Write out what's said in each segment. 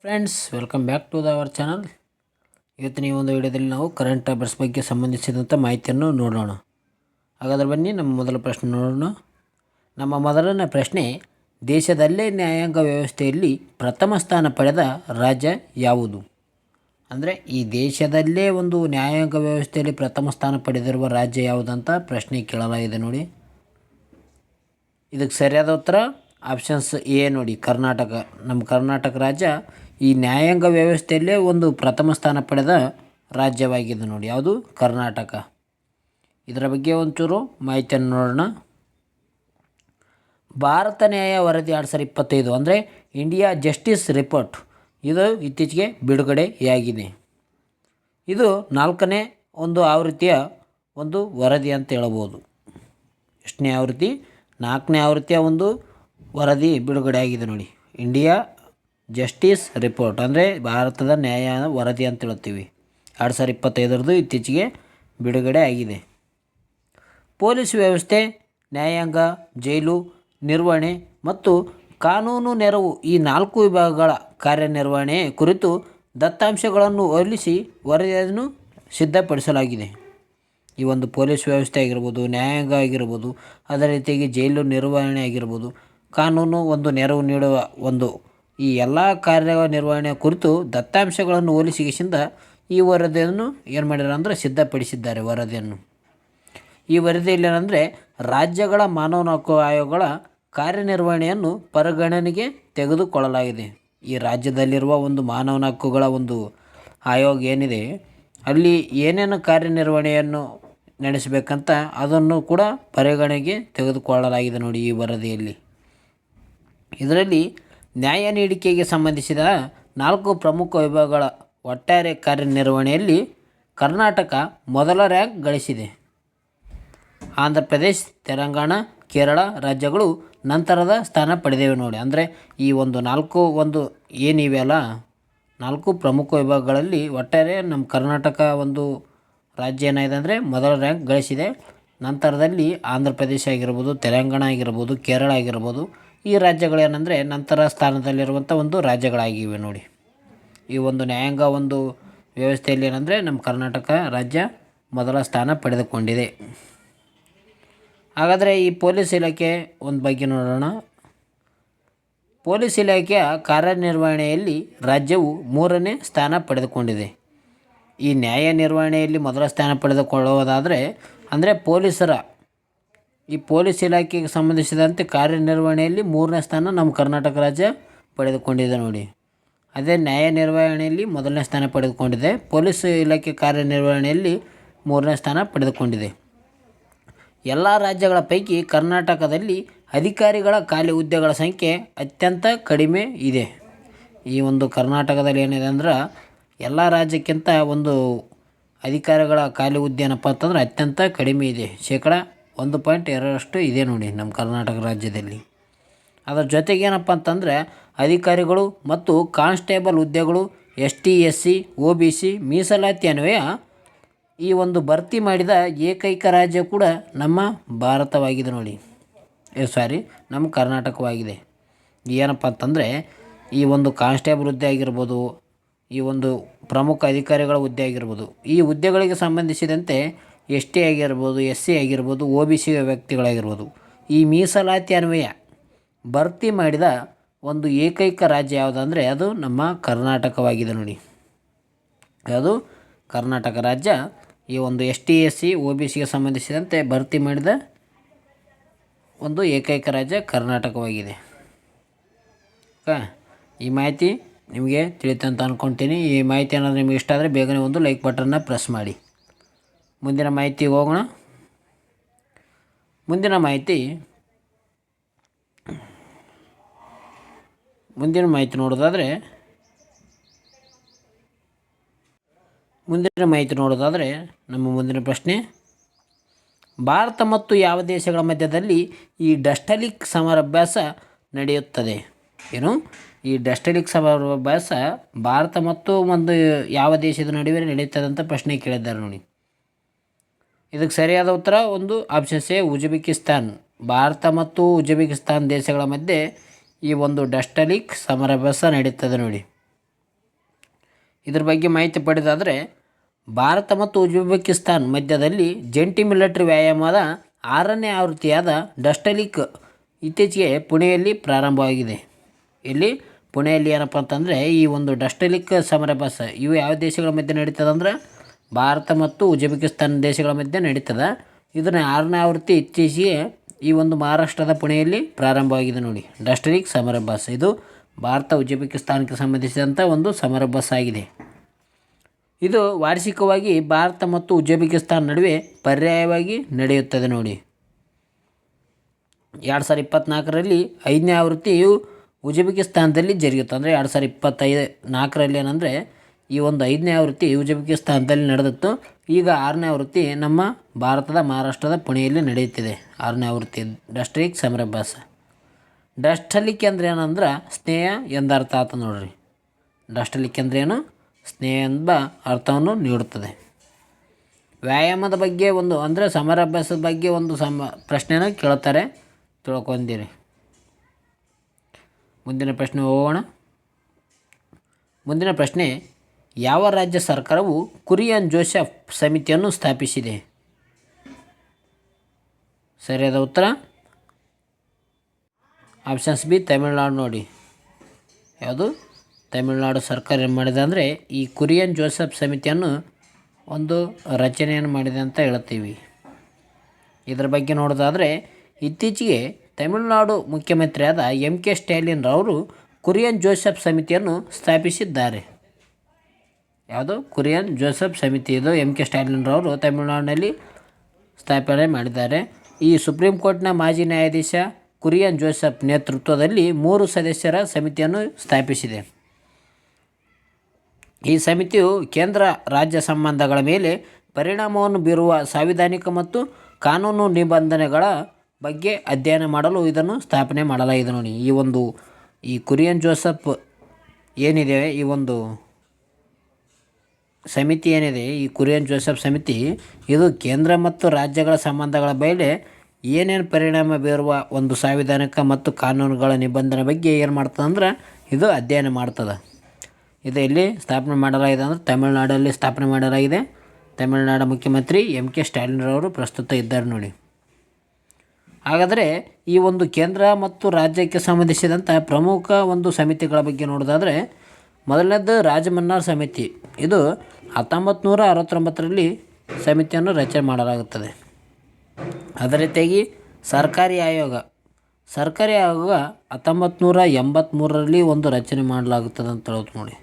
Friends, welcome back to our channel. ಇವತ್ತಿನ ಈ ಒಂದು ವಿಡಿಯೋದಲ್ಲಿ ನಾವು ಕರೆಂಟ್ ಅಫೇರ್ಸ್ ಬಗ್ಗೆ ಸಂಬಂಧಿಸಿದಂಥ ಮಾಹಿತಿಯನ್ನು ನೋಡೋಣ. ಹಾಗಾದರೆ ಬನ್ನಿ ನಮ್ಮ ಮೊದಲ ಪ್ರಶ್ನೆ ನೋಡೋಣ. ನಮ್ಮ ಮೊದಲನೇ ಪ್ರಶ್ನೆ, ದೇಶದಲ್ಲೇ ನ್ಯಾಯಾಂಗ ವ್ಯವಸ್ಥೆಯಲ್ಲಿ ಪ್ರಥಮ ಸ್ಥಾನ ಪಡೆದ ರಾಜ್ಯ ಯಾವುದು? ಅಂದರೆ ಈ ದೇಶದಲ್ಲೇ ಒಂದು ನ್ಯಾಯಾಂಗ ವ್ಯವಸ್ಥೆಯಲ್ಲಿ ಪ್ರಥಮ ಸ್ಥಾನ ಪಡೆದಿರುವ ರಾಜ್ಯ ಯಾವುದಂತ ಪ್ರಶ್ನೆ ಕೇಳಲಾಗಿದೆ ನೋಡಿ. ಇದಕ್ಕೆ ಸರಿಯಾದ ಉತ್ತರ ಆಪ್ಷನ್ಸ್ ಎ ನೋಡಿ, ಕರ್ನಾಟಕ. ನಮ್ಮ ಕರ್ನಾಟಕ ರಾಜ್ಯ ಈ ನ್ಯಾಯಾಂಗ ವ್ಯವಸ್ಥೆಯಲ್ಲೇ ಒಂದು ಪ್ರಥಮ ಸ್ಥಾನ ಪಡೆದ ರಾಜ್ಯವಾಗಿದೆ ನೋಡಿ. ಯಾವುದು? ಕರ್ನಾಟಕ. ಇದರ ಬಗ್ಗೆ ಒಂಚೂರು ಮಾಹಿತಿಯನ್ನು ನೋಡೋಣ. ಭಾರತ ನ್ಯಾಯ ವರದಿ 2025 ಅಂದರೆ ಇಂಡಿಯಾ ಜಸ್ಟಿಸ್ ರಿಪೋರ್ಟ್, ಇದು ಇತ್ತೀಚೆಗೆ ಬಿಡುಗಡೆಯಾಗಿದೆ. ಇದು 4ನೇ ಒಂದು ಆವೃತ್ತಿಯ ಒಂದು ವರದಿ ಅಂತ ಹೇಳಬಹುದು. ಎಷ್ಟನೇ ಆವೃತ್ತಿ? 4ನೇ ಆವೃತ್ತಿಯ ಒಂದು ವರದಿ ಬಿಡುಗಡೆಯಾಗಿದೆ ನೋಡಿ. ಇಂಡಿಯಾ ಜಸ್ಟಿಸ್ ರಿಪೋರ್ಟ್ ಅಂದರೆ ಭಾರತದ ನ್ಯಾಯ ವರದಿ ಅಂತ ಹೇಳ್ತೀವಿ. 2025 ಇತ್ತೀಚೆಗೆ ಬಿಡುಗಡೆ ಆಗಿದೆ. ಪೊಲೀಸ್ ವ್ಯವಸ್ಥೆ, ನ್ಯಾಯಾಂಗ, ಜೈಲು ನಿರ್ವಹಣೆ ಮತ್ತು ಕಾನೂನು ನೆರವು ಈ 4 ವಿಭಾಗಗಳ ಕಾರ್ಯನಿರ್ವಹಣೆ ಕುರಿತು ದತ್ತಾಂಶಗಳನ್ನು ಹೋಲಿಸಿ ವರದಿಯನ್ನು ಸಿದ್ಧಪಡಿಸಲಾಗಿದೆ. ಈ ಒಂದು ಪೊಲೀಸ್ ವ್ಯವಸ್ಥೆ ಆಗಿರ್ಬೋದು, ನ್ಯಾಯಾಂಗ ಆಗಿರ್ಬೋದು, ಅದೇ ರೀತಿಯಾಗಿ ಜೈಲು ನಿರ್ವಹಣೆ ಆಗಿರ್ಬೋದು, ಕಾನೂನು ಒಂದು ನೆರವು ನೀಡುವ ಒಂದು ಈ ಎಲ್ಲ ಕಾರ್ಯನಿರ್ವಹಣೆ ಕುರಿತು ದತ್ತಾಂಶಗಳನ್ನು ಹೋಲಿಸಿಕೆಯಿಂದ ಈ ವರದಿಯನ್ನು ಏನು ಮಾಡಿದ್ದಾರೆ ಅಂದರೆ ಸಿದ್ಧಪಡಿಸಿದ್ದಾರೆ ವರದಿಯನ್ನು. ಈ ವರದಿಯಲ್ಲಿ ಏನಂದರೆ ರಾಜ್ಯಗಳ ಮಾನವ ಹಕ್ಕು ಆಯೋಗಗಳ ಕಾರ್ಯನಿರ್ವಹಣೆಯನ್ನು ಪರಿಗಣನೆಗೆ ತೆಗೆದುಕೊಳ್ಳಲಾಗಿದೆ. ಈ ರಾಜ್ಯದಲ್ಲಿರುವ ಒಂದು ಮಾನವ ಹಕ್ಕುಗಳ ಒಂದು ಆಯೋಗ ಏನಿದೆ, ಅಲ್ಲಿ ಏನೇನು ಕಾರ್ಯನಿರ್ವಹಣೆಯನ್ನು ನಡೆಸಬೇಕಂತ ಅದನ್ನು ಕೂಡ ಪರಿಗಣನೆಗೆ ತೆಗೆದುಕೊಳ್ಳಲಾಗಿದೆ ನೋಡಿ ಈ ವರದಿಯಲ್ಲಿ. ಇದರಲ್ಲಿ ನ್ಯಾಯ ನೀಡಿಕೆಗೆ ಸಂಬಂಧಿಸಿದ 4 ಪ್ರಮುಖ ವಿಭಾಗಗಳ ಒಟ್ಟಾರೆ ಕಾರ್ಯನಿರ್ವಹಣೆಯಲ್ಲಿ ಕರ್ನಾಟಕ ಮೊದಲ ರ್ಯಾಂಕ್ ಗಳಿಸಿದೆ. ಆಂಧ್ರ ಪ್ರದೇಶ್, ತೆಲಂಗಾಣ, ಕೇರಳ ರಾಜ್ಯಗಳು ನಂತರದ ಸ್ಥಾನ ಪಡೆದಿವೆ ನೋಡಿ. ಅಂದರೆ ಈ ಒಂದು 4 ಒಂದು ಏನಿವೆಯಲ್ಲ 4 ಪ್ರಮುಖ ವಿಭಾಗಗಳಲ್ಲಿ ಒಟ್ಟಾರೆ ನಮ್ಮ ಕರ್ನಾಟಕ ಒಂದು ರಾಜ್ಯ ಏನಾಗಿದೆ ಅಂದರೆ ಮೊದಲ ರ್ಯಾಂಕ್ ಗಳಿಸಿದೆ. ನಂತರದಲ್ಲಿ ಆಂಧ್ರ ಪ್ರದೇಶ ಆಗಿರ್ಬೋದು, ತೆಲಂಗಾಣ ಆಗಿರ್ಬೋದು, ಕೇರಳ ಆಗಿರ್ಬೋದು, ಈ ರಾಜ್ಯಗಳೇನೆಂದರೆ ನಂತರ ಸ್ಥಾನದಲ್ಲಿರುವಂಥ ಒಂದು ರಾಜ್ಯಗಳಾಗಿವೆ ನೋಡಿ. ಈ ಒಂದು ನ್ಯಾಯಾಂಗ ಒಂದು ವ್ಯವಸ್ಥೆಯಲ್ಲಿ ಏನಂದರೆ ನಮ್ಮ ಕರ್ನಾಟಕ ರಾಜ್ಯ ಮೊದಲ ಸ್ಥಾನ ಪಡೆದುಕೊಂಡಿದೆ. ಹಾಗಾದರೆ ಈ ಪೊಲೀಸ್ ಇಲಾಖೆ ಒಂದು ಬಗ್ಗೆ ನೋಡೋಣ. ಪೊಲೀಸ್ ಇಲಾಖೆಯ ಕಾರ್ಯನಿರ್ವಹಣೆಯಲ್ಲಿ ರಾಜ್ಯವು 3ನೇ ಸ್ಥಾನ ಪಡೆದುಕೊಂಡಿದೆ. ಈ ನ್ಯಾಯ ನಿರ್ವಹಣೆಯಲ್ಲಿ ಮೊದಲ ಸ್ಥಾನ ಪಡೆದುಕೊಳ್ಳುವುದಾದರೆ ಅಂದರೆ ಈ ಪೊಲೀಸ್ ಇಲಾಖೆಗೆ ಸಂಬಂಧಿಸಿದಂತೆ ಕಾರ್ಯನಿರ್ವಹಣೆಯಲ್ಲಿ 3ನೇ ಸ್ಥಾನ ನಮ್ಮ ಕರ್ನಾಟಕ ರಾಜ್ಯ ಪಡೆದುಕೊಂಡಿದೆ ನೋಡಿ. ಅದೇ ನ್ಯಾಯ ನಿರ್ವಹಣೆಯಲ್ಲಿ ಮೊದಲನೇ ಸ್ಥಾನ ಪಡೆದುಕೊಂಡಿದೆ. ಪೊಲೀಸ್ ಇಲಾಖೆ ಕಾರ್ಯನಿರ್ವಹಣೆಯಲ್ಲಿ 3ನೇ ಸ್ಥಾನ ಪಡೆದುಕೊಂಡಿದೆ. ಎಲ್ಲ ರಾಜ್ಯಗಳ ಪೈಕಿ ಕರ್ನಾಟಕದಲ್ಲಿ ಅಧಿಕಾರಿಗಳ ಖಾಲಿ ಹುದ್ದೆಗಳ ಸಂಖ್ಯೆ ಅತ್ಯಂತ ಕಡಿಮೆ ಇದೆ. ಈ ಒಂದು ಕರ್ನಾಟಕದಲ್ಲಿ ಏನಿದೆ ಅಂದ್ರೆ ಎಲ್ಲ ರಾಜ್ಯಕ್ಕಿಂತ ಒಂದು ಅಧಿಕಾರಿಗಳ ಖಾಲಿ ಹುದ್ದೆ ಏನಪ್ಪ ಅಂತಂದ್ರೆ ಅತ್ಯಂತ ಕಡಿಮೆ ಇದೆ. ಶೇಕಡ 1.2 ಇದೆ ನೋಡಿ ನಮ್ಮ ಕರ್ನಾಟಕ ರಾಜ್ಯದಲ್ಲಿ. ಅದರ ಜೊತೆಗೆ ಏನಪ್ಪ ಅಂತಂದರೆ ಅಧಿಕಾರಿಗಳು ಮತ್ತು ಕಾನ್ಸ್ಟೇಬಲ್ ಹುದ್ದೆಗಳು ST SC OBC ಮೀಸಲಾತಿ ಅನ್ವಯ ಈ ಒಂದು ಭರ್ತಿ ಮಾಡಿದ ಏಕೈಕ ರಾಜ್ಯ ಕೂಡ ನಮ್ಮ ಭಾರತವಾಗಿದೆ ನೋಡಿ. ನಮ್ಮ ಕರ್ನಾಟಕವಾಗಿದೆ. ಏನಪ್ಪ ಅಂತಂದರೆ ಈ ಒಂದು ಕಾನ್ಸ್ಟೇಬಲ್ ಹುದ್ದೆ ಆಗಿರ್ಬೋದು, ಈ ಒಂದು ಪ್ರಮುಖ ಅಧಿಕಾರಿಗಳ ಹುದ್ದೆ ಆಗಿರ್ಬೋದು, ಈ ಹುದ್ದೆಗಳಿಗೆ ಸಂಬಂಧಿಸಿದಂತೆ ST ಆಗಿರ್ಬೋದು, SC ಆಗಿರ್ಬೋದು, OBC ವ್ಯಕ್ತಿಗಳಾಗಿರ್ಬೋದು, ಈ ಮೀಸಲಾತಿ ಅನ್ವಯ ಭರ್ತಿ ಮಾಡಿದ ಒಂದು ಏಕೈಕ ರಾಜ್ಯ ಯಾವುದಂದರೆ ಅದು ನಮ್ಮ ಕರ್ನಾಟಕವಾಗಿದೆ ನೋಡಿ. ಅದು ಕರ್ನಾಟಕ ರಾಜ್ಯ ಈ ಒಂದು ST SC OBCಗೆ ಸಂಬಂಧಿಸಿದಂತೆ ಭರ್ತಿ ಮಾಡಿದ ಒಂದು ಏಕೈಕ ರಾಜ್ಯ ಕರ್ನಾಟಕವಾಗಿದೆ. ಓಕೆ, ಈ ಮಾಹಿತಿ ನಿಮಗೆ ತಿಳಿತು ಅಂತ ಅಂದ್ಕೊಳ್ತೀನಿ. ಈ ಮಾಹಿತಿ ಏನಾದರೂ ನಿಮಗೆ ಇಷ್ಟ ಆದರೆ ಬೇಗನೆ ಒಂದು ಲೈಕ್ ಬಟನ್ನ ಪ್ರೆಸ್ ಮಾಡಿ. ಮುಂದಿನ ಮಾಹಿತಿಗೆ ಹೋಗೋಣ. ಮುಂದಿನ ಮಾಹಿತಿ ನೋಡೋದಾದರೆ ನಮ್ಮ ಮುಂದಿನ ಪ್ರಶ್ನೆ, ಭಾರತ ಮತ್ತು ಯಾವ ದೇಶಗಳ ಮಧ್ಯದಲ್ಲಿ ಈ ಡಸ್ಟಲಿಕ್ ಸಮರಾಭ್ಯಾಸ ನಡೆಯುತ್ತದೆ? ಈ ಡಸ್ಟಲಿಕ್ ಸಮರಾಭ್ಯಾಸ ಭಾರತ ಮತ್ತು ಒಂದು ಯಾವ ದೇಶದ ನಡುವೆ ನಡೆಯುತ್ತದೆ ಅಂತ ಪ್ರಶ್ನೆ ಕೇಳಿದ್ದಾರೆ ನೋಡಿ. ಇದಕ್ಕೆ ಸರಿಯಾದ ಉತ್ತರ ಒಂದು ಆಪ್ಷನ್ ಎ, ಉಜ್ಬೇಕಿಸ್ತಾನ್. ಭಾರತ ಮತ್ತು ಉಜ್ಬೇಕಿಸ್ತಾನ್ ದೇಶಗಳ ಮಧ್ಯೆ ಈ ಒಂದು ಡಸ್ಟಲಿಕ್ ಸಮರಾಭ್ಯಾಸ ನಡೀತದೆ ನೋಡಿ. ಇದ್ರ ಬಗ್ಗೆ ಮಾಹಿತಿ ಪಡೆದಾದರೆ ಭಾರತ ಮತ್ತು ಉಜ್ಬೇಕಿಸ್ತಾನ್ ಮಧ್ಯದಲ್ಲಿ ಜಂಟಿ ಮಿಲಿಟರಿ ವ್ಯಾಯಾಮದ 6ನೇ ಆವೃತ್ತಿಯಾದ ಡಸ್ಟಲಿಕ್ ಇತ್ತೀಚೆಗೆ ಪುಣೆಯಲ್ಲಿ ಪ್ರಾರಂಭವಾಗಿದೆ. ಇಲ್ಲಿ ಪುಣೆಯಲ್ಲಿ ಏನಪ್ಪ ಅಂತಂದರೆ ಈ ಒಂದು ಡಸ್ಟಲಿಕ್ ಸಮರಾಭ್ಯಾಸ ಇವು ಯಾವ ದೇಶಗಳ ಮಧ್ಯೆ ನಡೀತದೆ ಅಂದ್ರೆ ಭಾರತ ಮತ್ತು ಉಜ್ಬೇಕಿಸ್ತಾನ್ ದೇಶಗಳ ಮಧ್ಯೆ ನಡೀತದೆ. ಇದನ್ನು 6ನೇ ಆವೃತ್ತಿ ಇತ್ತೀಚೆಗೆ ಈ ಒಂದು ಮಹಾರಾಷ್ಟ್ರದ ಪುಣೆಯಲ್ಲಿ ಪ್ರಾರಂಭವಾಗಿದೆ ನೋಡಿ. ಡಸ್ಟಲಿಕ್ ಸಮರಾಭ್ಯಾಸ ಇದು ಭಾರತ ಉಜ್ಬೇಕಿಸ್ತಾನಕ್ಕೆ ಸಂಬಂಧಿಸಿದಂಥ ಒಂದು ಸಮರಾಭ್ಯಾಸ ಆಗಿದೆ. ಇದು ವಾರ್ಷಿಕವಾಗಿ ಭಾರತ ಮತ್ತು ಉಜ್ಬೇಕಿಸ್ತಾನ್ ನಡುವೆ ಪರ್ಯಾಯವಾಗಿ ನಡೆಯುತ್ತದೆ ನೋಡಿ. 2024ರಲ್ಲಿ 5ನೇ ಆವೃತ್ತಿಯು ಉಜ್ಬೇಕಿಸ್ತಾನದಲ್ಲಿ ಜರುಗಿತ್ತು. ಅಂದರೆ 2024ರಲ್ಲಿ ಏನಂದರೆ ಈ ಒಂದು 5ನೇ ಆವೃತ್ತಿ ಉಜ್ಬೇಕಿಸ್ತಾನದಲ್ಲಿ ನಡೆದಿತ್ತು. ಈಗ 6ನೇ ಆವೃತ್ತಿ ನಮ್ಮ ಭಾರತದ ಮಹಾರಾಷ್ಟ್ರದ ಪುಣೆಯಲ್ಲಿ ನಡೆಯುತ್ತಿದೆ. 6ನೇ ಆವೃತ್ತಿ ಡಸ್ಟಲಿಕ್ ಸಮರಾಭ್ಯಾಸ. ಡಸ್ಟಲಿಕ್ ಅಂದರೆ ಏನಂದ್ರೆ ಸ್ನೇಹ ಎಂದರ್ಥ ಆತ ನೋಡ್ರಿ. ಡಸ್ಟಲಿಕ್ ಅಂದರೆ ಏನು? ಸ್ನೇಹ ಎಂಬ ಅರ್ಥವನ್ನು ನೀಡುತ್ತದೆ. ವ್ಯಾಯಾಮದ ಬಗ್ಗೆ ಒಂದು ಅಂದರೆ ಸಮರಾಭ್ಯಾಸದ ಬಗ್ಗೆ ಒಂದು ಪ್ರಶ್ನೆನ ಕೇಳ್ತಾರೆ, ತಿಳ್ಕೊಂಡಿರಿ. ಮುಂದಿನ ಪ್ರಶ್ನೆ ಹೋಗೋಣ. ಮುಂದಿನ ಪ್ರಶ್ನೆ, ಯಾವ ರಾಜ್ಯ ಸರ್ಕಾರವು ಕುರಿಯನ್ ಜೋಸೆಫ್ ಸಮಿತಿಯನ್ನು ಸ್ಥಾಪಿಸಿದೆ? ಸರಿಯಾದ ಉತ್ತರ ಆಪ್ಷನ್ಸ್ ಬಿ ತಮಿಳುನಾಡು ನೋಡಿ. ಯಾವುದು? ತಮಿಳುನಾಡು ಸರ್ಕಾರ ಏನು ಮಾಡಿದೆ ಅಂದರೆ ಈ ಕುರಿಯನ್ ಜೋಸೆಫ್ ಸಮಿತಿಯನ್ನು ಒಂದು ರಚನೆಯನ್ನು ಮಾಡಿದೆ ಅಂತ ಹೇಳ್ತೀವಿ. ಇದರ ಬಗ್ಗೆ ನೋಡೋದಾದರೆ ಇತ್ತೀಚೆಗೆ ತಮಿಳುನಾಡು ಮುಖ್ಯಮಂತ್ರಿಯಾದ MK ಸ್ಟ್ಯಾಲಿನ್ ರವರು ಕುರಿಯನ್ ಜೋಸೆಫ್ ಸಮಿತಿಯನ್ನು ಸ್ಥಾಪಿಸಿದ್ದಾರೆ. ಯಾವುದು? ಕುರಿಯನ್ ಜೋಸೆಫ್ ಸಮಿತಿ. ಇದು MK ಸ್ಟ್ಯಾಲಿನ್ ರವರು ತಮಿಳುನಾಡಿನಲ್ಲಿ ಸ್ಥಾಪನೆ ಮಾಡಿದ್ದಾರೆ. ಈ ಸುಪ್ರೀಂ ಕೋರ್ಟ್ನ ಮಾಜಿ ನ್ಯಾಯಾಧೀಶ ಕುರಿಯನ್ ಜೋಸೆಫ್ ನೇತೃತ್ವದಲ್ಲಿ 3 ಸದಸ್ಯರ ಸಮಿತಿಯನ್ನು ಸ್ಥಾಪಿಸಿದೆ. ಈ ಸಮಿತಿಯು ಕೇಂದ್ರ ರಾಜ್ಯ ಸಂಬಂಧಗಳ ಮೇಲೆ ಪರಿಣಾಮವನ್ನು ಬೀರುವ ಸಾಂವಿಧಾನಿಕ ಮತ್ತು ಕಾನೂನು ನಿಬಂಧನೆಗಳ ಬಗ್ಗೆ ಅಧ್ಯಯನ ಮಾಡಲು ಇದನ್ನು ಸ್ಥಾಪನೆ ಮಾಡಲಾಗಿದೆ ನೋಡಿ. ಈ ಕುರಿಯನ್ ಜೋಸೆಫ್ ಏನಿದೆ, ಈ ಒಂದು ಸಮಿತಿ ಏನಿದೆ, ಈ ಕುರಿಯನ್ ಜೋಸೆಫ್ ಸಮಿತಿ ಇದು ಕೇಂದ್ರ ಮತ್ತು ರಾಜ್ಯಗಳ ಸಂಬಂಧಗಳ ಮೇಲೆ ಏನೇನು ಪರಿಣಾಮ ಬೀರುವ ಒಂದು ಸಾಂವಿಧಾನಿಕ ಮತ್ತು ಕಾನೂನುಗಳ ನಿಬಂಧನೆ ಬಗ್ಗೆ ಏನು ಮಾಡ್ತದೆ ಅಂದ್ರೆ ಇದು ಅಧ್ಯಯನ ಮಾಡ್ತದೆ. ಇದು ಎಲ್ಲಿ ಸ್ಥಾಪನೆ ಮಾಡಲಾಗಿದೆ ಅಂದರೆ ತಮಿಳುನಾಡಲ್ಲಿ ಸ್ಥಾಪನೆ ಮಾಡಲಾಗಿದೆ. ತಮಿಳುನಾಡು ಮುಖ್ಯಮಂತ್ರಿ MK ಸ್ಟ್ಯಾಲಿನ್ ರವರು ಪ್ರಸ್ತುತ ಇದ್ದಾರೆ ನೋಡಿ. ಹಾಗಾದರೆ ಈ ಒಂದು ಕೇಂದ್ರ ಮತ್ತು ರಾಜ್ಯಕ್ಕೆ ಸಂಬಂಧಿಸಿದಂಥ ಪ್ರಮುಖ ಒಂದು ಸಮಿತಿಗಳ ಬಗ್ಗೆ ನೋಡೋದಾದರೆ ಮೊದಲನೇದು ರಾಜಮನ್ನಾರ್ ಸಮಿತಿ. ಇದು 1969ರಲ್ಲಿ ಸಮಿತಿಯನ್ನು ರಚನೆ ಮಾಡಲಾಗುತ್ತದೆ. ಅದೇ ರೀತಿಯಾಗಿ ಸರ್ಕಾರಿ ಆಯೋಗ 1983ರಲ್ಲಿ ಒಂದು ರಚನೆ ಮಾಡಲಾಗುತ್ತದೆ ಅಂತ ಹೇಳೋದು ನೋಡಿ.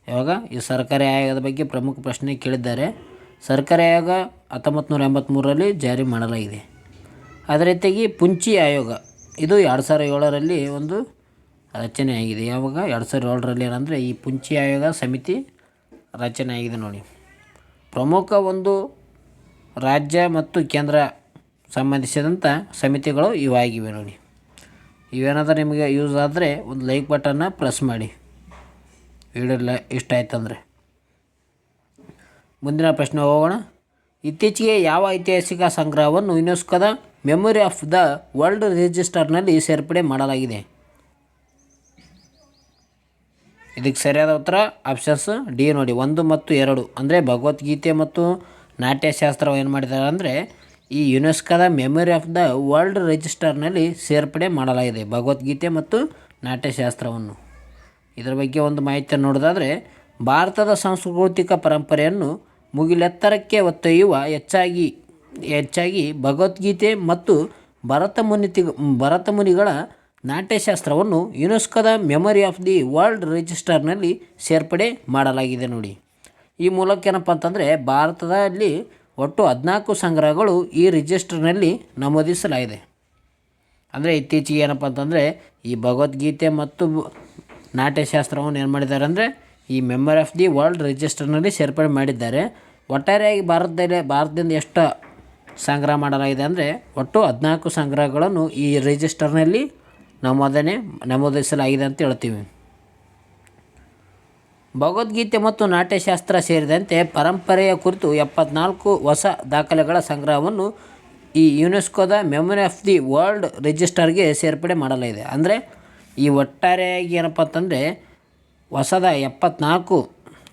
ಇವಾಗ ಈ ಸರ್ಕಾರಿ ಆಯೋಗದ ಬಗ್ಗೆ ಪ್ರಮುಖ ಪ್ರಶ್ನೆ ಕೇಳಿದ್ದಾರೆ. ಸರ್ಕಾರಿ ಆಯೋಗ 1983ರಲ್ಲಿ ಜಾರಿ ಮಾಡಲಾಗಿದೆ. ಅದೇ ರೀತಿಯಾಗಿ ಪುಂಚಿ ಆಯೋಗ ಇದು 2007ರಲ್ಲಿ ಒಂದು ರಚನೆ ಆಗಿದೆ. ಯಾವಾಗ? 2007ರಲ್ಲಿ ಏನಂದರೆ ಈ ಪುಂಚಿ ಆಯೋಗ ಸಮಿತಿ ರಚನೆ ಆಗಿದೆ ನೋಡಿ. ಪ್ರಮುಖ ಒಂದು ರಾಜ್ಯ ಮತ್ತು ಕೇಂದ್ರ ಸಂಬಂಧಿಸಿದಂಥ ಸಮಿತಿಗಳು ಇವಾಗಿವೆ ನೋಡಿ. ಇವೇನಾದರೂ ನಿಮಗೆ ಯೂಸ್ ಆದರೆ ಒಂದು ಲೈಕ್ ಬಟನ್ನ ಪ್ರೆಸ್ ಮಾಡಿ, ವಿಡಿಯೋ ಇಷ್ಟ ಆಯ್ತಂದರೆ. ಮುಂದಿನ ಪ್ರಶ್ನೆ ಹೋಗೋಣ. ಇತ್ತೀಚೆಗೆ ಯಾವ ಐತಿಹಾಸಿಕ ಸಂಗ್ರಹವನ್ನು ಯುನೆಸ್ಕೋದ ಮೆಮೊರಿ ಆಫ್ ದ ವರ್ಲ್ಡ್ ರಿಜಿಸ್ಟರ್ನಲ್ಲಿ ಸೇರ್ಪಡೆ ಮಾಡಲಾಗಿದೆ? ಇದಕ್ಕೆ ಸರಿಯಾದ ಉತ್ತರ ಆಪ್ಷನ್ಸ್ ಡಿ ನೋಡಿ. 1 ಮತ್ತು 2 ಅಂದರೆ ಭಗವದ್ಗೀತೆ ಮತ್ತು ನಾಟ್ಯಶಾಸ್ತ್ರ ಏನು ಮಾಡಿದ್ದಾರೆ ಅಂದರೆ ಈ ಯುನೆಸ್ಕೋದ ಮೆಮೊರಿ ಆಫ್ ದ ವರ್ಲ್ಡ್ ರಿಜಿಸ್ಟರ್ನಲ್ಲಿ ಸೇರ್ಪಡೆ ಮಾಡಲಾಗಿದೆ ಭಗವದ್ಗೀತೆ ಮತ್ತು ನಾಟ್ಯಶಾಸ್ತ್ರವನ್ನು. ಇದರ ಬಗ್ಗೆ ಒಂದು ಮಾಹಿತಿಯನ್ನು ನೋಡೋದಾದರೆ ಭಾರತದ ಸಾಂಸ್ಕೃತಿಕ ಪರಂಪರೆಯನ್ನು ಮುಗಿಲೆತ್ತರಕ್ಕೆ ಒತ್ತೊಯ್ಯುವ ಹೆಚ್ಚಾಗಿ ಭಗವದ್ಗೀತೆ ಮತ್ತು ಭರತ ಮುನಿಗಳ ನಾಟ್ಯಶಾಸ್ತ್ರವನ್ನು ಯುನೆಸ್ಕೋದ ಮೆಮೊರಿ ಆಫ್ ದಿ ವರ್ಲ್ಡ್ ರಿಜಿಸ್ಟರ್ನಲ್ಲಿ ಸೇರ್ಪಡೆ ಮಾಡಲಾಗಿದೆ ನೋಡಿ. ಈ ಮೂಲಕ ಏನಪ್ಪ ಅಂತಂದರೆ ಭಾರತದಲ್ಲಿ ಒಟ್ಟು 14 ಸಂಗ್ರಹಗಳು ಈ ರಿಜಿಸ್ಟರ್ನಲ್ಲಿ ನಮೂದಿಸಲಾಗಿದೆ. ಅಂದರೆ ಇತ್ತೀಚೆಗೆ ಏನಪ್ಪ ಅಂತಂದರೆ ಈ ಭಗವದ್ಗೀತೆ ಮತ್ತು ನಾಟ್ಯಶಾಸ್ತ್ರವನ್ನು ಏನು ಮಾಡಿದ್ದಾರೆ ಅಂದರೆ ಈ ಮೆಮೊರಿ ಆಫ್ ದಿ ವರ್ಲ್ಡ್ ರಿಜಿಸ್ಟರ್ನಲ್ಲಿ ಸೇರ್ಪಡೆ ಮಾಡಿದ್ದಾರೆ. ಒಟ್ಟಾರೆಯಾಗಿ ಭಾರತದಿಂದ ಎಷ್ಟು ಸಂಗ್ರಹ ಮಾಡಲಾಗಿದೆ ಅಂದರೆ ಒಟ್ಟು 14 ಸಂಗ್ರಹಗಳನ್ನು ಈ ರಿಜಿಸ್ಟರ್ನಲ್ಲಿ ನಮೂದಿಸಲಾಗಿದೆ ಅಂತ ಹೇಳ್ತೀವಿ. ಭಗವದ್ಗೀತೆ ಮತ್ತು ನಾಟ್ಯಶಾಸ್ತ್ರ ಸೇರಿದಂತೆ ಪರಂಪರೆಯ ಕುರಿತು 74 ಹೊಸ ದಾಖಲೆಗಳ ಸಂಗ್ರಹವನ್ನು ಈ ಯುನೆಸ್ಕೋದ ಮೆಮೊರಿ ಆಫ್ ದಿ ವರ್ಲ್ಡ್ ರಿಜಿಸ್ಟರ್ಗೆ ಸೇರ್ಪಡೆ ಮಾಡಲಾಗಿದೆ. ಅಂದರೆ ಈ ಒಟ್ಟಾರೆಯಾಗಿ ಏನಪ್ಪ ಅಂತಂದರೆ ಹೊಸದ 74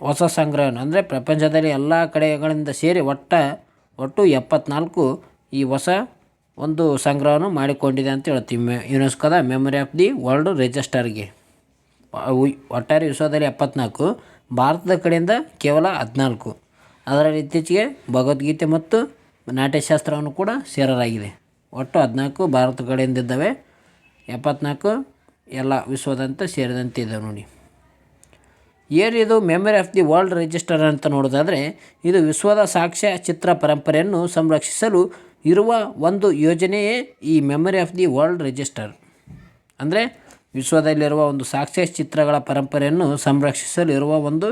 ಹೊಸ ಸಂಗ್ರಹವನ್ನು ಅಂದರೆ ಪ್ರಪಂಚದಲ್ಲಿ ಎಲ್ಲ ಕಡೆಗಳಿಂದ ಸೇರಿ ಒಟ್ಟು 74 ಈ ಹೊಸ ಒಂದು ಸಂಗ್ರಹವನ್ನು ಮಾಡಿಕೊಂಡಿದೆ ಅಂತ ಹೇಳ್ತೀವಿ ಯುನೆಸ್ಕೋದ ಮೆಮೊರಿ ಆಫ್ ದಿ ವರ್ಲ್ಡ್ ರಿಜಿಸ್ಟರ್ಗೆ. ಒಟ್ಟಾರೆ ವಿಶ್ವದಲ್ಲಿ 74, ಭಾರತದ ಕಡೆಯಿಂದ ಕೇವಲ 14. ಅದರಲ್ಲಿ ಇತ್ತೀಚೆಗೆ ಭಗವದ್ಗೀತೆ ಮತ್ತು ನಾಟ್ಯಶಾಸ್ತ್ರವನ್ನು ಕೂಡ ಸೇರಲಾಗಿದೆ. ಒಟ್ಟು 14 ಭಾರತ ಕಡೆಯಿಂದ ಇದ್ದಾವೆ, 74 ಎಲ್ಲ ವಿಶ್ವದಂತ ಸೇರಿದಂತೆ ಇದೆ ನೋಡಿ. ಏನಿದು memory of the world register ಅಂತ ನೋಡೋದಾದರೆ, ಇದು ವಿಶ್ವದ ಸಾಕ್ಷ್ಯ ಚಿತ್ರ ಪರಂಪರೆಯನ್ನು ಸಂರಕ್ಷಿಸಲು ಇರುವ ಒಂದು ಯೋಜನೆಯೇ ಈ memory of the world register. ಅಂದರೆ ವಿಶ್ವದಲ್ಲಿರುವ ಒಂದು ಸಾಕ್ಷ್ಯ ಚಿತ್ರಗಳ ಪರಂಪರೆಯನ್ನು ಸಂರಕ್ಷಿಸಲು ಇರುವ ಒಂದು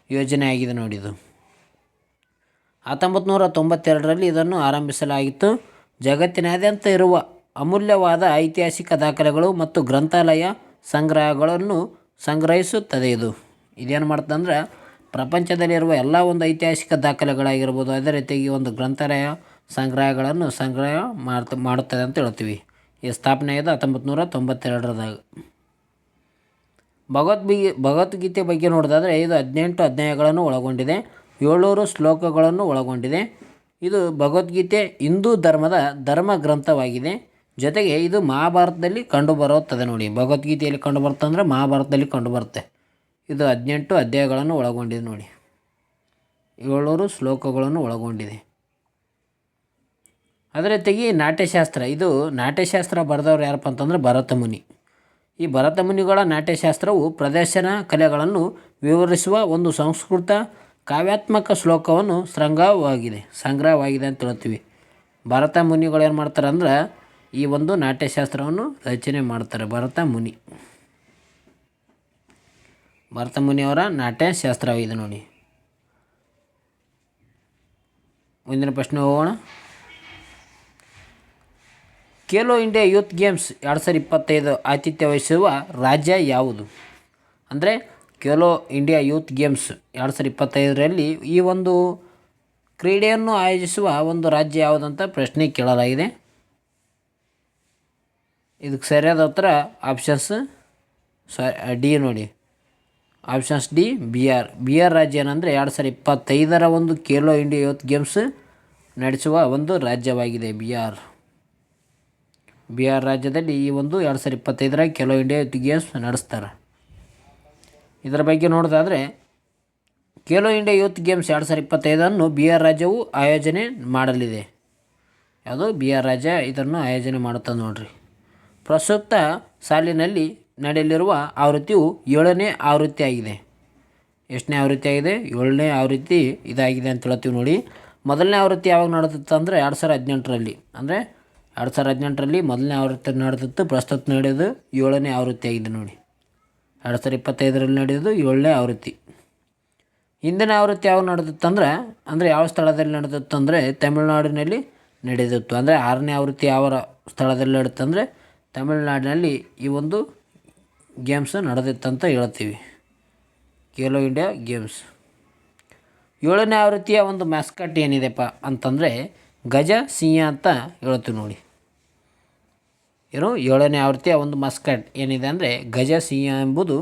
ಯೋಜನೆ ಆಗಿದೆ ನೋಡಿ ಇದು. 1992ರಲ್ಲಿ ಇದನ್ನು ಆರಂಭಿಸಲಾಗಿತ್ತು. ಜಗತ್ತಿನಾದ್ಯಂತ ಇರುವ ಅಮೂಲ್ಯವಾದ ಐತಿಹಾಸಿಕ ದಾಖಲೆಗಳು ಮತ್ತು ಗ್ರಂಥಾಲಯ ಸಂಗ್ರಹಗಳನ್ನು ಸಂಗ್ರಹಿಸುತ್ತದೆ. ಇದೇನು ಮಾಡ್ತದಂದ್ರೆ ಪ್ರಪಂಚದಲ್ಲಿರುವ ಎಲ್ಲ ಒಂದು ಐತಿಹಾಸಿಕ ದಾಖಲೆಗಳಾಗಿರ್ಬೋದು, ಅದೇ ರೀತಿಯಾಗಿ ಒಂದು ಗ್ರಂಥಾಲಯ ಸಂಗ್ರಹಗಳನ್ನು ಸಂಗ್ರಹ ಮಾಡುತ್ತದೆ ಅಂತ ಹೇಳ್ತೀವಿ. ಈ ಸ್ಥಾಪನೆ ಆಗಿದೆ 1992ರದಾಗ. ಭಗವದ್ಗೀತೆ ಬಗ್ಗೆ ನೋಡೋದಾದರೆ ಇದು 18 ಅಧ್ಯಾಯಗಳನ್ನು ಒಳಗೊಂಡಿದೆ, 700 ಶ್ಲೋಕಗಳನ್ನು ಒಳಗೊಂಡಿದೆ. ಇದು ಭಗವದ್ಗೀತೆ ಹಿಂದೂ ಧರ್ಮದ ಧರ್ಮ ಗ್ರಂಥವಾಗಿದೆ. ಜೊತೆಗೆ ಇದು ಮಹಾಭಾರತದಲ್ಲಿ ಕಂಡುಬರುತ್ತದೆ ನೋಡಿ. ಭಗವದ್ಗೀತೆಯಲ್ಲಿ ಕಂಡುಬರುತ್ತೆ ಅಂದರೆ ಮಹಾಭಾರತದಲ್ಲಿ ಕಂಡುಬರುತ್ತೆ. ಇದು 18 ಅಧ್ಯಾಯಗಳನ್ನು ಒಳಗೊಂಡಿದೆ ನೋಡಿ, 700 ಶ್ಲೋಕಗಳನ್ನು ಒಳಗೊಂಡಿದೆ. ಅದೇ ರೀತಿಯಾಗಿ ನಾಟ್ಯಶಾಸ್ತ್ರ ಬರೆದವರು ಯಾರಪ್ಪ ಅಂತಂದರೆ ಭರತ ಮುನಿ. ಈ ಭರತ ಮುನಿಗಳ ನಾಟ್ಯಶಾಸ್ತ್ರವು ಪ್ರದರ್ಶನ ಕಲೆಗಳನ್ನು ವಿವರಿಸುವ ಒಂದು ಸಂಸ್ಕೃತ ಕಾವ್ಯಾತ್ಮಕ ಶ್ಲೋಕವನ್ನು ಸಂಗ್ರಹವಾಗಿದೆ ಅಂತ ಹೇಳ್ತೀವಿ. ಭರತ ಮುನಿಗಳು ಏನು ಮಾಡ್ತಾರೆ ಅಂದ್ರೆ ಈ ಒಂದು ನಾಟ್ಯಶಾಸ್ತ್ರವನ್ನು ರಚನೆ ಮಾಡ್ತಾರೆ. ಭರತ ಮುನಿಯವರ ನಾಟ್ಯಶಾಸ್ತ್ರವಾಗಿದೆ ನೋಡಿ. ಮುಂದಿನ ಪ್ರಶ್ನೆ ಹೋಗೋಣ. ಖೇಲೋ ಇಂಡಿಯಾ ಯೂತ್ ಗೇಮ್ಸ್ 2025 ಆತಿಥ್ಯ ವಹಿಸುವ ರಾಜ್ಯ ಯಾವುದು? ಅಂದರೆ ಖೇಲೋ ಇಂಡಿಯಾ ಯೂತ್ ಗೇಮ್ಸ್ 2025ರಲ್ಲಿ ಈ ಒಂದು ಕ್ರೀಡೆಯನ್ನು ಆಯೋಜಿಸುವ ಒಂದು ರಾಜ್ಯ ಯಾವುದಂತ ಪ್ರಶ್ನೆ ಕೇಳಲಾಗಿದೆ. ಇದಕ್ಕೆ ಸರಿಯಾದ ಉತ್ತರ ಆಪ್ಷನ್ಸ್ ಡಿ ನೋಡಿ. ಆಪ್ಷನ್ಸ್ ಡಿ ಬಿಹಾರ್ ರಾಜ್ಯ ಏನಂದರೆ 2025ರ ಒಂದು ಖೇಲೋ ಇಂಡಿಯಾ ಯೂತ್ ಗೇಮ್ಸ್ ನಡೆಸುವ ಒಂದು ರಾಜ್ಯವಾಗಿದೆ ಬಿಹಾರ್ ರಾಜ್ಯದಲ್ಲಿ ಈ ಒಂದು 2025ರ ಖೇಲೋ ಇಂಡಿಯಾ ಯೂತ್ ಗೇಮ್ಸ್ ನಡೆಸ್ತಾರೆ. ಇದರ ಬಗ್ಗೆ ನೋಡೋದಾದರೆ Khelo India youth games 2025 Bihar ರಾಜ್ಯವು ಆಯೋಜನೆ ಮಾಡಲಿದೆ. ಯಾವುದು ಬಿಹಾರ್ ರಾಜ್ಯ ಇದನ್ನು ಆಯೋಜನೆ ಮಾಡುತ್ತದೆ ನೋಡ್ರಿ. ಪ್ರಸ್ತುತ ಸಾಲಿನಲ್ಲಿ ನಡೆಯಲಿರುವ ಆವೃತ್ತಿಯು 7ನೇ ಆವೃತ್ತಿ ಆಗಿದೆ. ಎಷ್ಟನೇ ಆವೃತ್ತಿ ಆಗಿದೆ? 7ನೇ ಆವೃತ್ತಿ ಇದಾಗಿದೆ ಅಂತ ಹೇಳ್ತೀವಿ ನೋಡಿ. ಮೊದಲನೇ ಆವೃತ್ತಿ ಯಾವಾಗ ನಡೆದಿತ್ತು ಅಂದರೆ 2018ರಲ್ಲಿ. ಅಂದರೆ 2018ರಲ್ಲಿ ಮೊದಲನೇ ಆವೃತ್ತಿ ನಡೆದಿತ್ತು. ಪ್ರಸ್ತುತ ನಡೆಯೋದು 7ನೇ ಆವೃತ್ತಿ ಆಗಿದೆ ನೋಡಿ. 2025ರಲ್ಲಿ ನಡೆಯೋದು 7ನೇ ಆವೃತ್ತಿ. ಹಿಂದಿನ ಆವೃತ್ತಿ ಯಾವಾಗ ನಡೆದಿತ್ತು ಅಂದರೆ ಯಾವ ಸ್ಥಳದಲ್ಲಿ ನಡೆದಿತ್ತು ಅಂದರೆ ತಮಿಳುನಾಡಿನಲ್ಲಿ ನಡೆದಿತ್ತು. ಅಂದರೆ 6ನೇ ಆವೃತ್ತಿ ಯಾವ ಸ್ಥಳದಲ್ಲಿ ನಡೆಯುತ್ತೆ ಅಂದರೆ ತಮಿಳುನಾಡಿನಲ್ಲಿ ಈ ಒಂದು ಗೇಮ್ಸ್ ನಡೆದಿತ್ತಂತ ಹೇಳ್ತೀವಿ. ಖೇಲೋ ಇಂಡಿಯಾ ಗೇಮ್ಸ್ 7ನೇ ಆವೃತ್ತಿಯ ಒಂದು ಮ್ಯಾಸ್ಕಟ್ ಏನಿದೆಪ್ಪ ಅಂತಂದರೆ ಗಜ ಸಿಂಹ ಅಂತ ಹೇಳ್ತೀವಿ ನೋಡಿ. 7ನೇ ಆವೃತ್ತಿಯ ಒಂದು ಮಸ್ಕಟ್ ಏನಿದೆ ಅಂದರೆ ಗಜ ಸಿಂಹ ಎಂಬುದು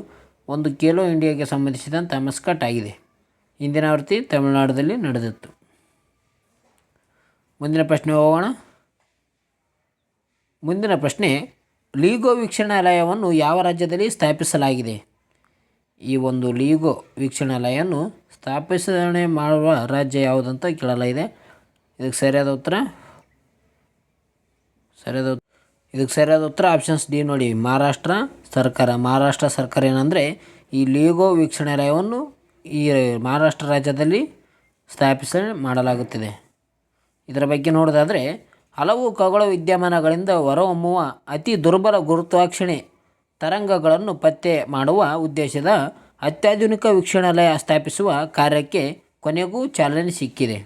ಒಂದು ಖೇಲೋ ಇಂಡಿಯಾಗೆ ಸಂಬಂಧಿಸಿದಂಥ ಮಸ್ಕಟ್ ಆಗಿದೆ. ಹಿಂದಿನ ಆವೃತ್ತಿ ತಮಿಳುನಾಡಲ್ಲಿ ನಡೆದಿತ್ತು. ಮುಂದಿನ ಪ್ರಶ್ನೆ ಹೋಗೋಣ. ಮುಂದಿನ ಪ್ರಶ್ನೆ, ಲೀಗೋ ವೀಕ್ಷಣಾಲಯವನ್ನು ಯಾವ ರಾಜ್ಯದಲ್ಲಿ ಸ್ಥಾಪಿಸಲಾಗಿದೆ? ಈ ಒಂದು ಲೀಗೋ ವೀಕ್ಷಣಾಲಯವನ್ನು ಸ್ಥಾಪನೆ ಮಾಡುವ ರಾಜ್ಯ ಯಾವುದಂತ ಕೇಳಲಾಗಿದೆ. ಇದಕ್ಕೆ ಸರಿಯಾದ ಉತ್ತರ ಆಪ್ಷನ್ಸ್ ಡಿ ನೋಡಿ. ಮಹಾರಾಷ್ಟ್ರ ಸರ್ಕಾರ ಏನಂದರೆ ಈ ಲೀಗೋ ವೀಕ್ಷಣಾಲಯವನ್ನು ಈ ಮಹಾರಾಷ್ಟ್ರ ರಾಜ್ಯದಲ್ಲಿ ಸ್ಥಾಪನೆ ಮಾಡಲಾಗುತ್ತಿದೆ. ಇದರ ಬಗ್ಗೆ ನೋಡೋದಾದರೆ ಹಲವು ಖಗೋಳ ವಿದ್ಯಮಾನಗಳಿಂದ ಹೊರಹೊಮ್ಮುವ ಅತಿ ದುರ್ಬಲ ಗುರುತ್ವಾಕರ್ಷಣೆ ತರಂಗಗಳನ್ನು ಪತ್ತೆ ಮಾಡುವ ಉದ್ದೇಶದ ಅತ್ಯಾಧುನಿಕ ವೀಕ್ಷಣಾಲಯ ಸ್ಥಾಪಿಸುವ ಕಾರ್ಯಕ್ಕೆ ಕೊನೆಗೂ ಚಾಲನೆ ಸಿಕ್ಕಿದೆ.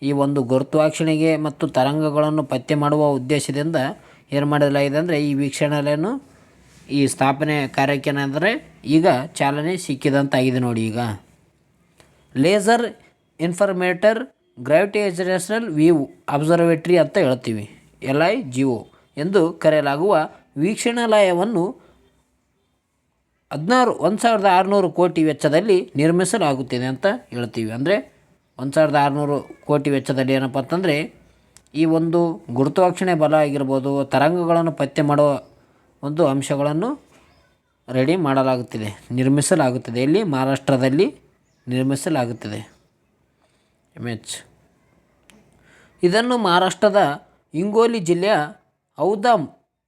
ಈ ಒಂದು ಗುರುತ್ವಾಕರ್ಷಣೆಗೆ ಮತ್ತು ತರಂಗಗಳನ್ನು ಪತ್ತೆ ಮಾಡುವ ಉದ್ದೇಶದಿಂದ ಏನು ಮಾಡಲಾಗಿದೆ ಅಂದರೆ ಈ ವೀಕ್ಷಣಾಲಯವನ್ನು ಈ ಸ್ಥಾಪನೆ ಕಾರ್ಯಕ್ಕೆ ಏನಂದರೆ ಈಗ ಚಾಲನೆ ಸಿಕ್ಕಿದಂತಾಗಿದೆ ನೋಡಿ. ಈಗ ಲೇಸರ್ ಇನ್ಫಾರ್ಮೇಟರ್ ಗ್ರಾವಿಟೇಷನಲ್ ವೇವ್ ಅಬ್ಸರ್ವೇಟರಿ ಅಂತ ಹೇಳ್ತೀವಿ, LIGO ಎಂದು ಕರೆಯಲಾಗುವ ವೀಕ್ಷಣಾಲಯವನ್ನು 1600 ಕೋಟಿ ವೆಚ್ಚದಲ್ಲಿ ನಿರ್ಮಿಸಲಾಗುತ್ತಿದೆ ಅಂತ ಹೇಳ್ತೀವಿ. ಅಂದರೆ 1600 ಕೋಟಿ ವೆಚ್ಚದಲ್ಲಿ ಏನಪ್ಪ ಅಂತಂದರೆ ಈ ಒಂದು ಗುರುತ್ವಾಕರ್ಷಣೆ ಬಲ ಆಗಿರ್ಬೋದು, ತರಂಗಗಳನ್ನು ಪತ್ತೆ ಮಾಡುವ ಒಂದು ಅಂಶಗಳನ್ನು ರೆಡಿ ಮಾಡಲಾಗುತ್ತಿದೆ, ನಿರ್ಮಿಸಲಾಗುತ್ತದೆ. ಇಲ್ಲಿ ಮಹಾರಾಷ್ಟ್ರದಲ್ಲಿ ನಿರ್ಮಿಸಲಾಗುತ್ತದೆ. ಇದನ್ನು ಮಹಾರಾಷ್ಟ್ರದ ಹಿಂಗೋಲಿ ಜಿಲ್ಲೆಯ ಔಧಾ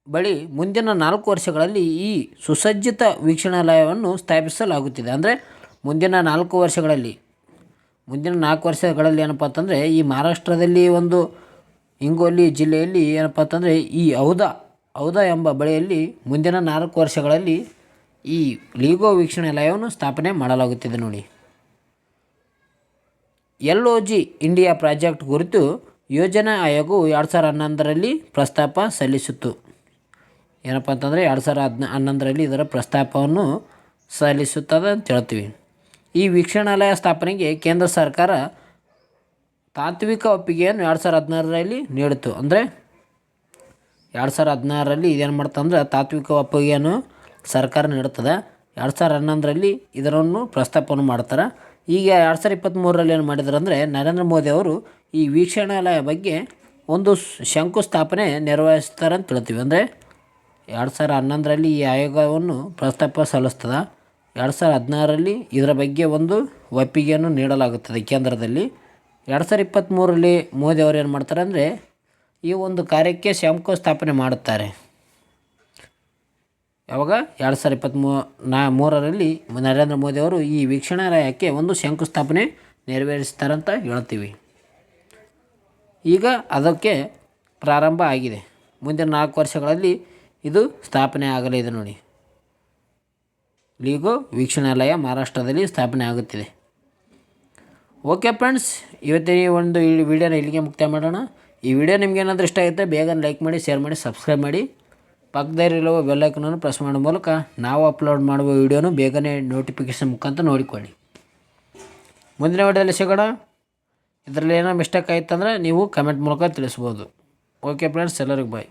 ಬಳಿ ಮುಂದಿನ 4 ವರ್ಷಗಳಲ್ಲಿ ಈ ಸುಸಜ್ಜಿತ ವೀಕ್ಷಣಾಲಯವನ್ನು ಸ್ಥಾಪಿಸಲಾಗುತ್ತಿದೆ. ಅಂದರೆ ಮುಂದಿನ 4 ವರ್ಷಗಳಲ್ಲಿ ಏನಪ್ಪ ಅಂತಂದರೆ ಈ ಮಹಾರಾಷ್ಟ್ರದಲ್ಲಿ ಒಂದು ಹಿಂಗೋಲಿ ಜಿಲ್ಲೆಯಲ್ಲಿ ಏನಪ್ಪ ಅಂತಂದರೆ ಈ ಔಧಾ ಎಂಬ ಬಳಿಯಲ್ಲಿ ಮುಂದಿನ 4 ವರ್ಷಗಳಲ್ಲಿ ಈ ಲೀಗೋ ವೀಕ್ಷಣಾಲಯವನ್ನು ಸ್ಥಾಪನೆ ಮಾಡಲಾಗುತ್ತಿದೆ ನೋಡಿ. LOG ಇಂಡಿಯಾ ಪ್ರಾಜೆಕ್ಟ್ ಕುರಿತು ಯೋಜನಾ ಆಯೋಗವು 2011ರಲ್ಲಿ ಪ್ರಸ್ತಾಪ ಸಲ್ಲಿಸಿತು. ಏನಪ್ಪ ಅಂತಂದರೆ 2011ರಲ್ಲಿ ಇದರ ಪ್ರಸ್ತಾಪವನ್ನು ಸಲ್ಲಿಸುತ್ತದೆ ಅಂತ ಹೇಳ್ತೀವಿ. ಈ ವೀಕ್ಷಣಾಲಯ ಸ್ಥಾಪನೆಗೆ ಕೇಂದ್ರ ಸರ್ಕಾರ ತಾತ್ವಿಕ ಒಪ್ಪಿಗೆಯನ್ನು 2016ರಲ್ಲಿ ನೀಡಿತು. ಅಂದರೆ 2016ರಲ್ಲಿ ಇದೇನು ಮಾಡ್ತಂದ್ರೆ ತಾತ್ವಿಕ ಒಪ್ಪಿಗೆಯನ್ನು ಸರ್ಕಾರ ನೀಡುತ್ತದೆ. 2011ರಲ್ಲಿ ಇದನ್ನು ಪ್ರಸ್ತಾಪವನ್ನು ಮಾಡ್ತಾರೆ. ಈಗ 2023ರಲ್ಲಿ ಏನು ಮಾಡಿದ್ರು ಅಂದರೆ ನರೇಂದ್ರ ಮೋದಿ ಅವರು ಈ ವೀಕ್ಷಣಾಲಯ ಬಗ್ಗೆ ಒಂದು ಶಂಕುಸ್ಥಾಪನೆ ನೆರವೇರಿಸ್ತಾರೆ ಅಂತ ಹೇಳ್ತೀವಿ. ಅಂದರೆ 2011ರಲ್ಲಿ ಈ ಆಯೋಗವನ್ನು ಪ್ರಸ್ತಾಪ ಸಲ್ಲಿಸ್ತದೆ. 2016ರಲ್ಲಿ ಇದರ ಬಗ್ಗೆ ಒಂದು ಒಪ್ಪಿಗೆಯನ್ನು ನೀಡಲಾಗುತ್ತದೆ ಕೇಂದ್ರದಲ್ಲಿ. 2023ರಲ್ಲಿ ಮೋದಿ ಅವರು ಏನು ಮಾಡ್ತಾರೆ ಅಂದರೆ ಈ ಒಂದು ಕಾರ್ಯಕ್ಕೆ ಶಂಕುಸ್ಥಾಪನೆ ಮಾಡುತ್ತಾರೆ. ಯಾವಾಗ 2023ರಲ್ಲಿ ನರೇಂದ್ರ ಮೋದಿ ಅವರು ಈ ವೀಕ್ಷಣಾಲಯಕ್ಕೆ ಒಂದು ಶಂಕುಸ್ಥಾಪನೆ ನೆರವೇರಿಸ್ತಾರಂತ ಹೇಳ್ತೀವಿ. ಈಗ ಅದಕ್ಕೆ ಪ್ರಾರಂಭ ಆಗಿದೆ. ಮುಂದಿನ 4 ವರ್ಷಗಳಲ್ಲಿ ಇದು ಸ್ಥಾಪನೆ ಆಗಲಿದೆ ನೋಡಿ. ಲೀಗೋ ವೀಕ್ಷಣಾಲಯ ಮಹಾರಾಷ್ಟ್ರದಲ್ಲಿ ಸ್ಥಾಪನೆ ಆಗುತ್ತಿದೆ. ಓಕೆ ಫ್ರೆಂಡ್ಸ್, ಇವತ್ತಿನ ಒಂದು ಈ ವಿಡಿಯೋನ ಇಲ್ಲಿಗೆ ಮುಕ್ತಾಯ ಮಾಡೋಣ. ಈ ವಿಡಿಯೋ ನಿಮ್ಗೆ ಏನಾದರೂ ಇಷ್ಟ ಆಗುತ್ತೆ ಬೇಗ ಲೈಕ್ ಮಾಡಿ, ಶೇರ್ ಮಾಡಿ, ಸಬ್ಸ್ಕ್ರೈಬ್ ಮಾಡಿ. ಪಕ್ಕದಲ್ಲಿರುವ ಬೆಲ್ಲೈಕನನ್ನು ಪ್ರೆಸ್ ಮಾಡೋ ಮೂಲಕ ನಾವು ಅಪ್ಲೋಡ್ ಮಾಡುವ ವಿಡಿಯೋನು ಬೇಗನೆ ನೋಟಿಫಿಕೇಷನ್ ಮುಖಾಂತರ ನೋಡಿಕೊಳ್ಳಿ. ಮುಂದಿನ ವಿಡಿಯೋದಲ್ಲಿ ಸಿಗೋಣ. ಇದರಲ್ಲಿ ಏನೋ ಮಿಸ್ಟೇಕ್ ಆಯ್ತಂದರೆ ನೀವು ಕಮೆಂಟ್ ಮೂಲಕ ತಿಳಿಸ್ಬೋದು. ಓಕೆ ಫ್ರೆಂಡ್ಸ್, ಎಲ್ಲರಿಗೂ ಬಾಯ್.